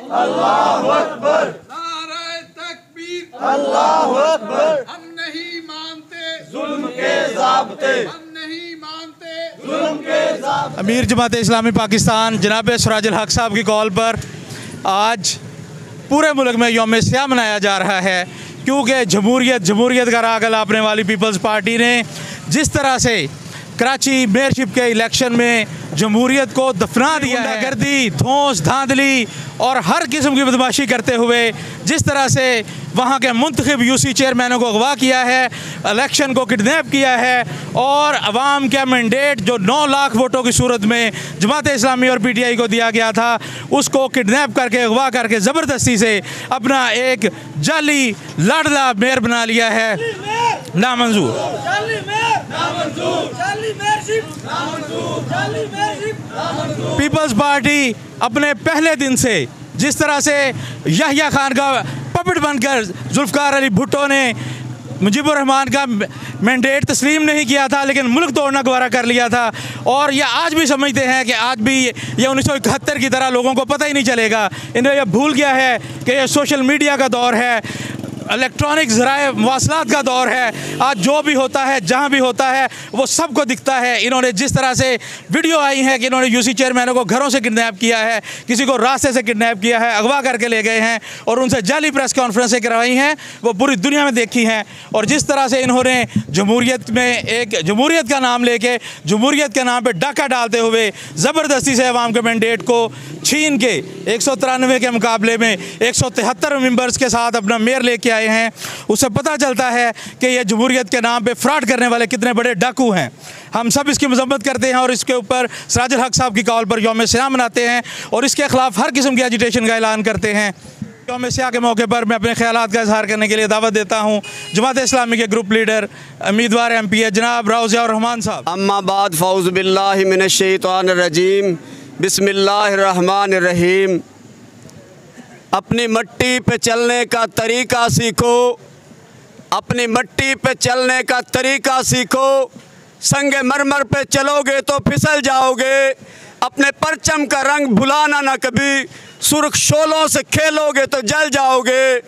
अल्लाहु अकबर, नारे तकबीर, अल्लाहु अकबर। हम नहीं मानते जुल्म के ज़ाब्ते, हम नहीं मानते जुल्म के ज़ाब्ते। अमीर जमात इस्लामी पाकिस्तान जनाब सिराजुल हक साहब की कॉल पर आज पूरे मुल्क में यौम स्याह मनाया जा रहा है, क्योंकि जमहूरियत का राग अलापने वाली पीपल्स पार्टी ने जिस तरह से कराची मेयरशिप के इलेक्शन में जमहूरियत को दफना दिया है, गुंडागर्दी, धौंस धांधली और हर किस्म की बदमाशी करते हुए जिस तरह से वहाँ के मुंतखब यूसी चेयरमैनों को अगवा किया है, इलेक्शन को किडनैप किया है और अवाम का मैंडेट जो 9 लाख वोटों की सूरत में जमात इस्लामी और पीटीआई को दिया गया था, उसको किडनैप करके अगवा करके ज़बरदस्ती से अपना एक जाली लाडला मेयर बना लिया है। नामंजूर। पीपल्स पार्टी अपने पहले दिन से जिस तरह से याहिया खान का पपेट बनकर जुल्फ़िकार अली भुट्टो ने मुजीबुर रहमान का मैंडेट तस्लीम नहीं किया था, लेकिन मुल्क तोड़ना गवारा कर लिया था। और ये आज भी समझते हैं कि आज भी ये 1971 की तरह लोगों को पता ही नहीं चलेगा। इन्हें यह भूल गया है कि यह सोशल मीडिया का दौर है, इलेक्ट्रॉनिक ज़राए मवासलात का दौर है। आज जो भी होता है, जहाँ भी होता है, वो सबको दिखता है। इन्होंने जिस तरह से वीडियो आई है कि इन्होंने यूसी चेयरमैनों को घरों से किडनैप किया है, किसी को रास्ते से किडनैप किया है, अगवा करके ले गए हैं और उनसे जाली प्रेस कॉन्फ्रेंसें करवाई हैं, वो पूरी दुनिया में देखी हैं। और जिस तरह से इन्होंने जमहूरियत में एक जमहूरियत का नाम लेके जमहूरियत के नाम पर डाका डालते हुए ज़बरदस्ती से अवाम के मैंडेट को छीन के 193 के मुकाबले में 173 मेंबर्स के साथ अपना मेयर लेके आए हैं, उससे पता चलता है कि ये जमहूरियत के नाम पे फ्रॉड करने वाले कितने बड़े डाकू हैं। हम सब इसकी मजम्मत करते हैं और इसके ऊपर सिराजुल हक साहब की कॉल पर यौम स्याह मनाते हैं और इसके ख़िलाफ़ हर किस्म की एजिटेशन का ऐलान करते हैं। यौम स्याह के मौके पर मैं अपने ख्यालात का इजहार करने के लिए दावत देता हूँ जमात इस्लामी के ग्रुप लीडर उम्मीदवार MP है जनाब राव ज़िया रहमान साहब। अम्मा बाद फ़ौज़ बिल्लाहि मिनश शैतानिर रजीम, बिस्मिल्लाहिर रहमानिर रहीम। अपनी मट्टी पे चलने का तरीक़ा सीखो, अपनी मट्टी पे चलने का तरीक़ा सीखो। संगे मरमर पे चलोगे तो फिसल जाओगे, अपने परचम का रंग भुलाना ना कभी, सुर्ख शोलों से खेलोगे तो जल जाओगे।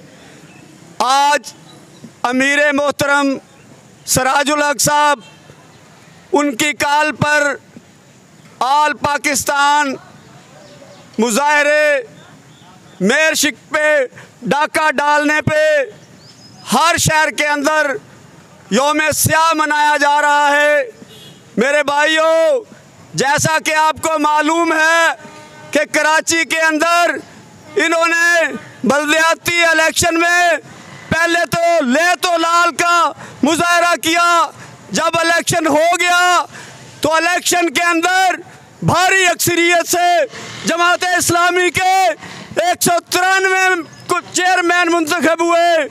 आज अमीर मोहतरम सिराजुल हक साहब, उनकी कॉल पर आल पाकिस्तान मुजाहरे मेयरशिप पे डाका डालने पे हर शहर के अंदर यौम स्याह मनाया जा रहा है। मेरे भाइयों, जैसा कि आपको मालूम है कि कराची के अंदर इन्होंने बल्दियाती इलेक्शन में पहले तो ले तो लाल का मुजाहरा किया, जब इलेक्शन हो गया तो इलेक्शन के अंदर भारी अक्सरियत से जमात इस्लामी के 193 चेयरमैन मुंतखब हुए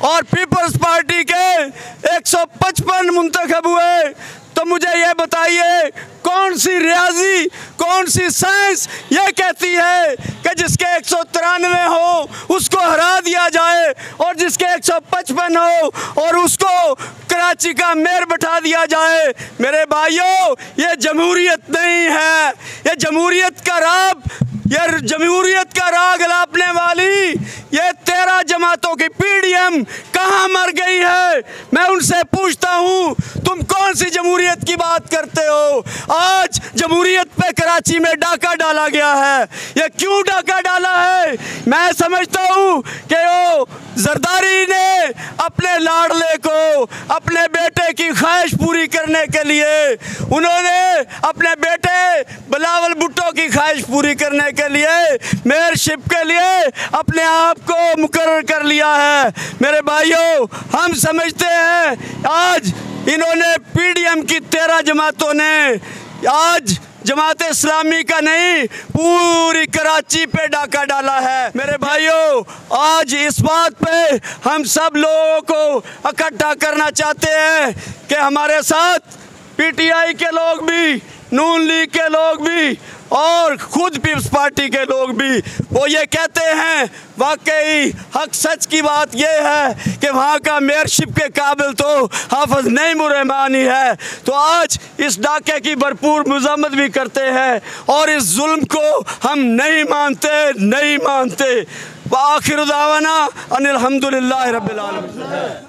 और पीपल्स पार्टी के 155 मुंतखब हुए। तो मुझे ये बताइए, कौन सी रियाजी, कौन सी साइंस ये कहती है कि जिसके 193 हो उसको हरा दिया जाए और जिसके 155 हो और उसको कराची का मेयर बैठा दिया जाए। मेरे भाइयों, ये जमहूरियत नहीं है, ये जमहूरियत का राग अलापने वाली ये 13 जमातों की PDM कहाँ मर गई है? मैं उनसे पूछता हूँ, तुम कौन सी जमहूरियत की बात करते हो? आज जमहूरियत पे कराची में डाका डाला गया है। ये क्यों डाका डाला है? मैं समझता हूँ कि वो जरदारी ने अपने लाडले को, अपने बेटे की ख्वाहिश पूरी करने के लिए, उन्होंने अपने बेटे बिलावल भुट्टो की ख्वाहिश पूरी करने के लिए मेयरशिप के लिए अपने आप को मुकर्रर कर लिया है। मेरे भाइयों, हम समझते हैं आज इन्होंने PDM की 13 जमातों ने आज जमात इस्लामी का नहीं, पूरी कराची पे डाका डाला है। मेरे भाइयों, आज इस बात पे हम सब लोगों को इकट्ठा करना चाहते हैं कि हमारे साथ PTI के लोग भी, नून लीग के लोग भी और खुद पीपल्स पार्टी के लोग भी वो ये कहते हैं, वाकई हक सच की बात ये है कि वहाँ का मेयरशिप के काबिल तो हाफिज नईम उर रहमान ही है। तो आज इस डाके की भरपूर मज़म्मत भी करते हैं और इस जुल्म को हम नहीं मानते। व आखिर दावाना अनिल हम्दुलिल्लाहि रब्बिल आलमीन। सब्ज़ है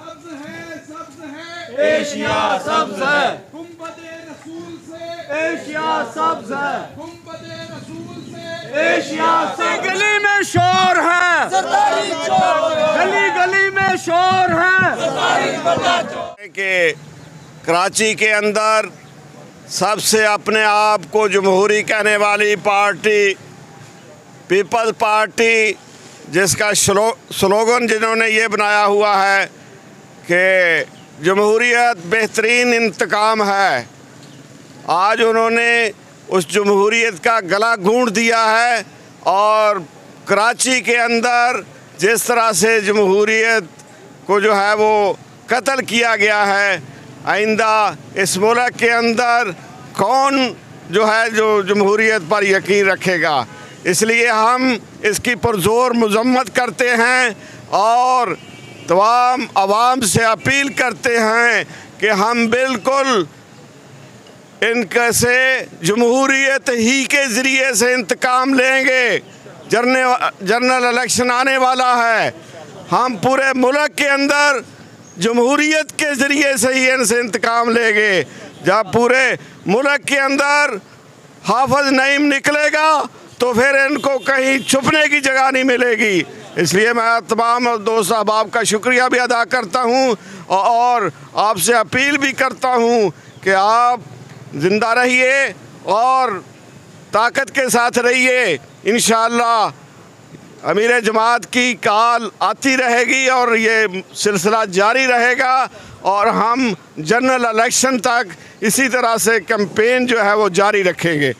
एशिया सब्ज़ है, गुंबदे रसूल से एशिया सब्ज़ है, गुंबदे रसूल से एशिया सब्ज़ गली में शोर है, सरदारी चोर गली गली में शोर है सरदारी बड़ा चोर कि कराची के अंदर सबसे अपने आप को जमहूरी कहने वाली पार्टी पीपल्स पार्टी, जिसका स्लोगन जिन्होंने ये बनाया हुआ है कि जमहूरियत बेहतरीन इंतकाम है, आज उन्होंने उस जमहूरियत का गला घूंट दिया है। और कराची के अंदर जिस तरह से जमहूरियत को जो है वो कत्ल किया गया है, आइंदा इस मुल्क के अंदर कौन जो है जो जमहूरियत पर यकीन रखेगा। इसलिए हम इसकी पुरजोर मज़म्मत करते हैं और तमाम आवाम से अपील करते हैं कि हम बिल्कुल इनके से जमहूरियत ही के ज़रिए से इंतकाम लेंगे। जनरल इलेक्शन आने वाला है, हम पूरे मुल्क के अंदर जमहूरियत के ज़रिए से ही इनसे इंतकाम लेंगे। जब पूरे मुल्क के अंदर हाफिज नईम निकलेगा तो फिर इनको कहीं छुपने की जगह नहीं मिलेगी। इसलिए मैं तमाम दोस्त अहबाब का शुक्रिया भी अदा करता हूँ और आपसे अपील भी करता हूँ कि आप ज़िंदा रहिए और ताकत के साथ रहिए। इंशाअल्लाह अमीर जमात की काल आती रहेगी और ये सिलसिला जारी रहेगा और हम जनरल इलेक्शन तक इसी तरह से कैंपेन जो है वो जारी रखेंगे।